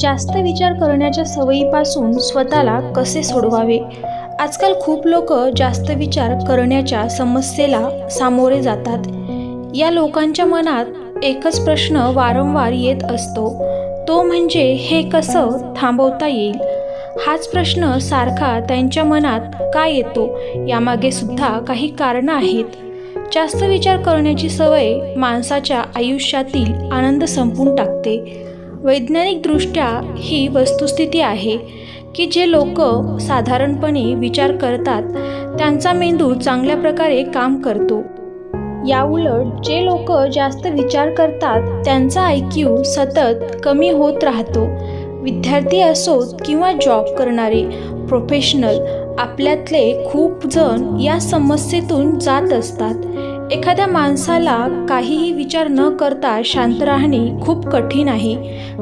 जास्त विचार करण्याच्या सवयीपासून स्वतःला कसे सोडवावे? आजकाल खूप लोक जास्त विचार करण्याच्या समस्येला सामोरे जातात. या लोकांच्या मनात एकच प्रश्न वारंवार येत असतो, तो म्हणजे हे कसं थांबवता येईल. हाच प्रश्न सारखा त्यांच्या मनात का येतो, यामागे सुद्धा काही कारणं आहेत. जास्त विचार करण्याची सवय माणसाच्या आयुष्यातील आनंद संपवून टाकते. वैज्ञानिकदृष्ट्या ही वस्तुस्थिती आहे की जे लोक साधारणपणे विचार करतात त्यांचा मेंदू चांगल्या प्रकारे काम करतो. याउलट जे लोक जास्त विचार करतात त्यांचा IQ सतत कमी होत राहतो. विद्यार्थी असोत किंवा जॉब करणारे प्रोफेशनल, आपल्यातले खूप जण या समस्येतून जात असतात. एखाद्या माणसाला काहीही विचार न करता शांत राहणे खूप कठीण आहे,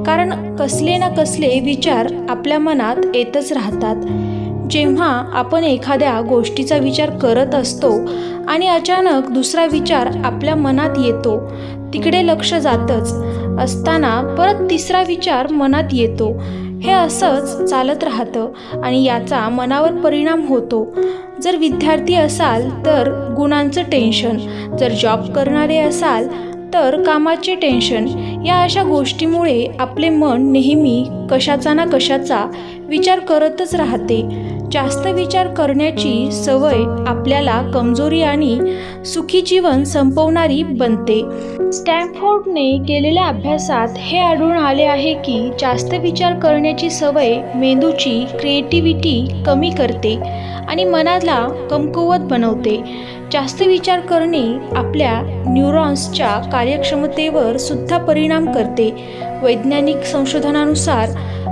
कारण कसले ना कसले विचार आपल्या मनात येतच राहतात. जेव्हा आपण एखाद्या गोष्टीचा विचार करत असतो आणि अचानक दुसरा विचार आपल्या मनात येतो, तिकडे लक्ष जातच असताना परत तिसरा विचार मनात येतो. हे असंच चालत राहतं आणि याचा मनावर परिणाम होतो. जर विद्यार्थी असाल तर गुणांचं टेन्शन, जर जॉब करणारे असाल तर कामाचे टेन्शन. या अशा गोष्टीमुळे आपले मन नेहमी कशाचा ना कशाचा विचार करतच राहते. जास्त विचार करण्याची सवय आपल्याला कमजोरी आणि सुखी जीवन संपवणारी बनते. स्टॅनफोर्डने केलेल्या अभ्यासात हे आढळून आले आहे की जास्त विचार करण्याची सवय मेंदूची क्रिएटिव्हिटी कमी करते आणि मनाला कमकुवत बनवते. जास्त विचार करणे आपल्या न्यूरॉन्सच्या कार्यक्षमतेवर सुद्धा परिणाम करते. वैज्ञानिक संशोधनानुसार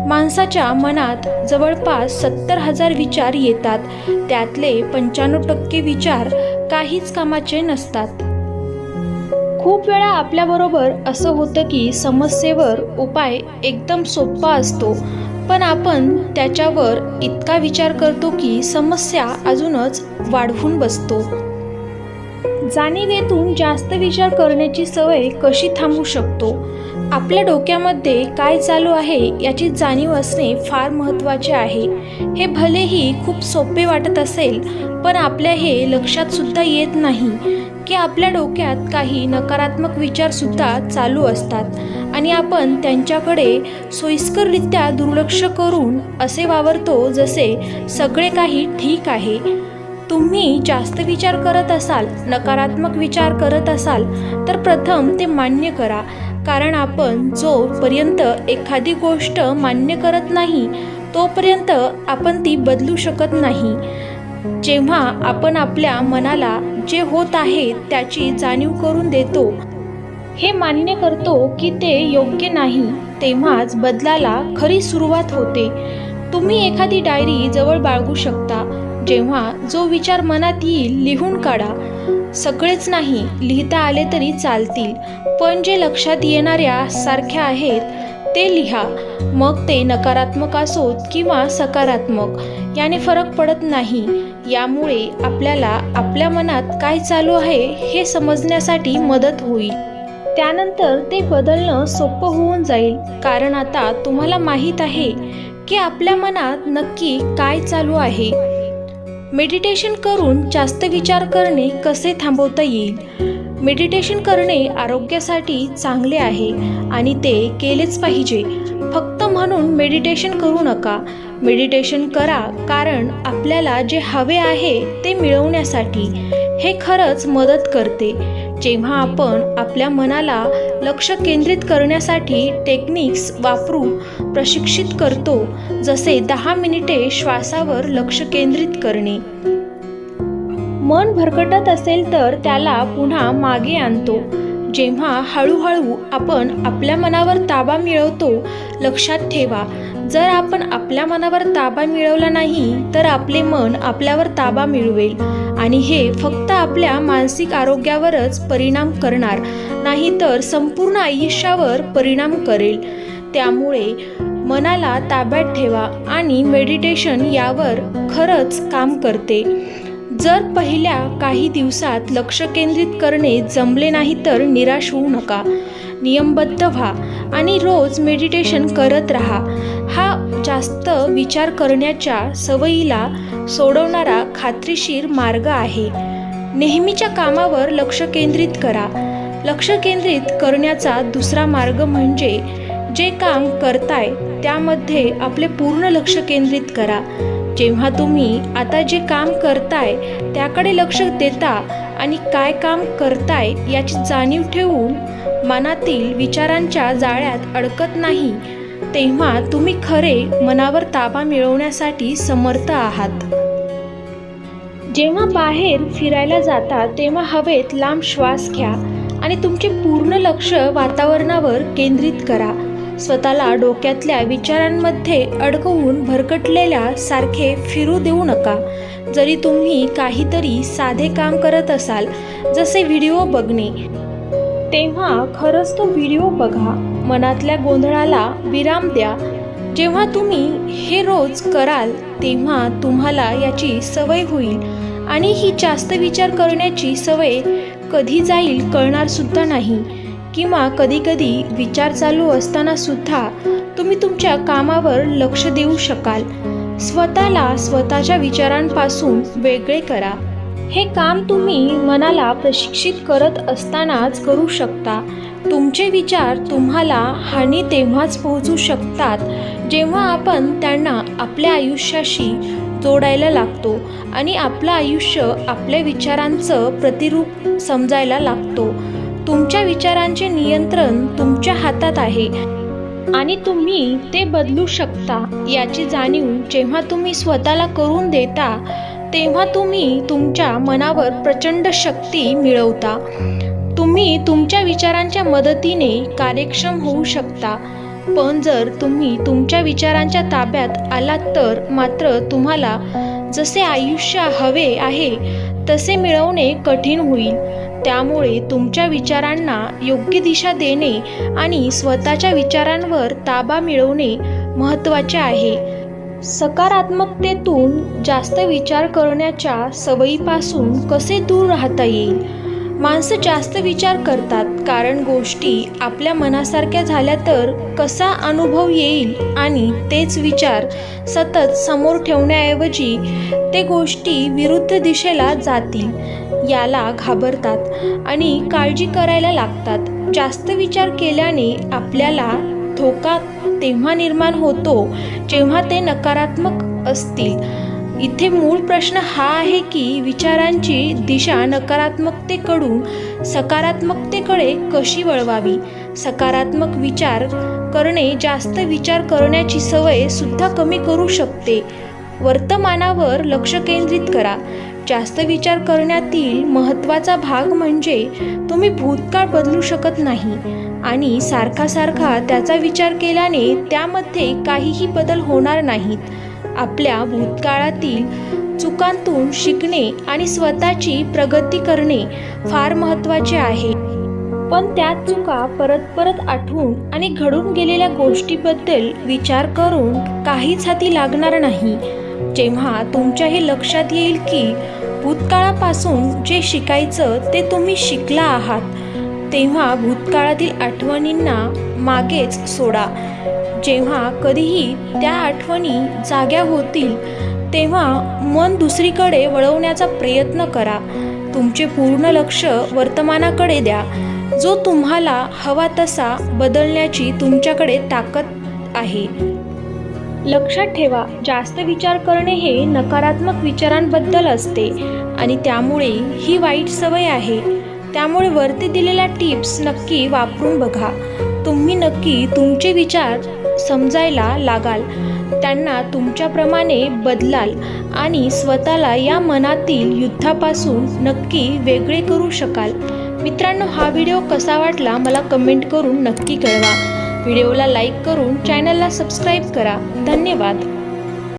माणसाच्या मनात जवळपास 70,000 विचार येतात. त्यातले 95% विचार काहीच कामाचे नसतात. खूप वेळा आपल्याबरोबर असं होतं की समस्येवर उपाय एकदम सोपा असतो, पण आपण त्याच्यावर इतका विचार करतो की समस्या अजूनच वाढवून बसतो. जाणीवेतून जास्त विचार करण्याची सवय कशी थांबवू शकतो? आपल्या डोक्यामध्ये काय चालू आहे याची जाणीव असणे फार महत्त्वाचे आहे. हे भलेही खूप सोपे वाटत असेल, पण आपल्या हे लक्षात सुद्धा येत नाही की आपल्या डोक्यात काही नकारात्मक विचारसुद्धा चालू असतात आणि आपण त्यांच्याकडे सोयीस्कररित्या दुर्लक्ष करून असे वावरतो जसे सगळे काही ठीक आहे. तुम्ही जास्त विचार करत असाल, नकारात्मक विचार करत असाल तर प्रथम ते मान्य करा, कारण आपण जोपर्यंत एखादी गोष्ट मान्य करत नाही तोपर्यंत आपण ती बदलू शकत नाही. जेव्हा आपण आपल्या मनाला जे होत आहे त्याची जाणीव करून देतो, हे मान्य करतो की ते योग्य नाही, तेव्हाच बदलाला खरी सुरुवात होते. तुम्ही एखादी डायरी जवळ बाळगू शकता. जेव्हा जो विचार मनात येईल लिहून काढा. सगळेच नाही लिहिता आले तरी चालतील, पण जे लक्षात येणाऱ्या सारख्या आहेत ते लिहा. मग ते नकारात्मक असोत किंवा सकारात्मक, याने फरक पडत नाही. यामुळे आपल्याला आपल्या मनात काय चालू आहे हे समजण्यासाठी मदत होईल. त्यानंतर ते बदलणं सोपं होऊन जाईल, कारण आता तुम्हाला माहीत आहे की आपल्या मनात नक्की काय चालू आहे. मेडिटेशन करून जास्त विचार करणे कसे थांबवता येईल? मेडिटेशन करणे आरोग्यासाठी चांगले आहे आणि ते केलेच पाहिजे. फक्त म्हणून मेडिटेशन करू नका. मेडिटेशन करा कारण आपल्याला जे हवे आहे ते मिळवण्यासाठी. हे खरंच मदत करते. जेव्हा आपण आपल्या मनाला लक्ष केंद्रित करण्यासाठी टेक्निक्स वापरून प्रशिक्षित करतो, जसे 10 मिनिटे श्वासावर लक्ष केंद्रित करणे. मन भरकटत असेल तर त्याला पुन्हा मागे आणतो. जेव्हा हळूहळू आपण आपल्या मनावर ताबा मिळवतो, लक्षात ठेवा, जर आपण आपल्या मनावर ताबा मिळवला नाही तर आपले मन आपल्यावर ताबा मिळवेल आणि हे फक्त आपल्या मानसिक आरोग्यावरच परिणाम करणार नाही तर संपूर्ण आयुष्यावर परिणाम करेल. त्यामुळे मनाला ताब्यात ठेवा आणि मेडिटेशन यावर खरंच काम करते. जर पहिल्या काही दिवसात लक्ष केंद्रित करणे जमले नाही तर निराश होऊ नका. नियमबद्ध व्हा आणि रोज मेडिटेशन करत राहा. हा जास्त विचार करण्याच्या सवयीला सोडवणारा खात्रीशीर मार्ग आहे. नेहमीच्या कामावर लक्ष केंद्रित करा. लक्ष केंद्रित करण्याचा दुसरा मार्ग म्हणजे जे काम करताय त्यामध्ये आपले पूर्ण लक्ष केंद्रित करा. जेव्हा तुम्ही आता जे काम करताय त्याकडे लक्ष देता आणि काय काम करताय याची जाणीव ठेवून मनातील विचारांच्या जाळ्यात अडकत नाही, तेव्हा तुम्ही खरे मनावर ताबा मिळवण्यासाठी समर्थ आहात. जेव्हा बाहेर फिरायला जाता तेव्हा हवेत लांब श्वास घ्या आणि तुमचे पूर्ण लक्ष वातावरणावर केंद्रित करा. स्वतःला डोक्यातल्या विचारांमध्ये अडकवून भरकटलेल्या सारखे फिरू देऊ नका. जरी तुम्ही काहीतरी साधे काम करत असाल, जसे व्हिडिओ बघणे, तेव्हा खरंच तो व्हिडिओ बघा. मनातल्या गोंधळाला विराम द्या. जेव्हा तुम्ही हे रोज कराल तेव्हा तुम्हाला याची सवय होईल आणि ही जास्त विचार करण्याची सवय कधी जाईल कळणार सुद्धा नाही. किंवा कधीकधी विचार चालू असताना सुद्धा तुम्ही तुमच्या कामावर लक्ष देऊ शकाल. स्वतःला स्वतःच्या विचारांपासून वेगळे करा. हे काम तुम्ही मनाला प्रशिक्षित करत असतानाच करू शकता. तुमचे विचार तुम्हाला हानी तेव्हाच पोहोचू शकतात जेव्हा आपण त्यांना आपल्या आयुष्याशी जोडायला लागतो आणि आपलं आयुष्य आपल्या विचारांचं प्रतिरूप समजायला लागतो. तुमच्या विचारांचे नियंत्रण तुमच्या हातात आहे आणि तुम्ही ते बदलू शकता. याची जाणीव जेव्हा तुम्ही स्वतःला करून देता तेव्हा तुम्ही तुमच्या मनावर प्रचंड शक्ती मिळवता. तुम्ही तुमच्या विचारांच्या मदतीने कार्यक्षम होऊ शकता. पण जर तुम्ही तुमच्या विचारांच्या ताब्यात आलात तर मात्र तुम्हाला जसे आयुष्य हवे आहे तसे मिळवणे कठीण होईल. त्यामुळे तुमच्या विचारांना योग्य दिशा देणे आणि स्वतःच्या विचारांवर ताबा मिळवणे महत्त्वाचे आहे. सकारात्मकतेतून जास्त विचार करण्याच्या सवयीपासून कसे दूर राहता येईल? माणसं जास्त विचार करतात कारण गोष्टी आपल्या मनासारख्या झाल्या तर कसा अनुभव येईल आणि तेच विचार सतत समोर ठेवण्याऐवजी ते गोष्टी विरुद्ध दिशेला जातील याला घाबरतात आणि काळजी करायला लागतात. जास्त विचार केल्याने आपल्याला धोका तेव्हा निर्माण होतो जेव्हा ते नकारात्मक असतील. इथे मूळ प्रश्न हा आहे की विचारांची दिशा नकारात्मकतेकडून सकारात्मकतेकडे कशी वळवावी. सकारात्मक विचार करणे जास्त विचार करण्याची सवय सुद्धा कमी करू शकते. वर्तमानावर लक्ष केंद्रित करा. जास्त विचार करण्यातील महत्त्वाचा भाग म्हणजे तुम्ही भूतकाळ बदलू शकत नाही आणि सारखा त्याचा विचार केल्याने त्यामध्ये काहीही बदल होणार नाहीत. आपल्या भूतकाळातील चुकांतून शिकणे आणि स्वतःची प्रगती करणे फार महत्त्वाचे आहे. पण त्याच चुका परत आठवून आणि घडून गेलेल्या गोष्टीबद्दल विचार करून काहीच हाती लागणार नाही. जेव्हा तुमच्या हे लक्षात येईल की भूतकाळापासून जे शिकायचं ते तुम्ही शिकला आहात, तेव्हा भूतकाळातील आठवणींना मागेच सोडा. जेव्हा कधीही त्या आठवणी जाग्या होतील तेव्हा मन दुसरीकडे वळवण्याचा प्रयत्न करा. तुमचे पूर्ण लक्ष वर्तमानाकडे द्या. जो तुम्हाला हवा तसा बदलण्याची तुमच्याकडे ताकद आहे. लक्षात ठेवा, जास्त विचार करणे हे नकारात्मक विचारांबद्दल असते आणि त्यामुळे ही वाईट सवय आहे. त्यामुळे वरती दिलेल्या टिप्स नक्की वापरून बघा. तुम्ही नक्की तुमचे विचार समजायला लागाल, त्यांना तुमच्याप्रमाणे बदलाल आणि स्वतःला या मनातील युद्धापासून नक्की वेगळे करू शकाल. मित्रांनो, हा व्हिडिओ कसा वाटला मला कमेंट करून नक्की कळवा. व्हिडिओला लाईक करून चॅनलला सबस्क्राईब करा. धन्यवाद.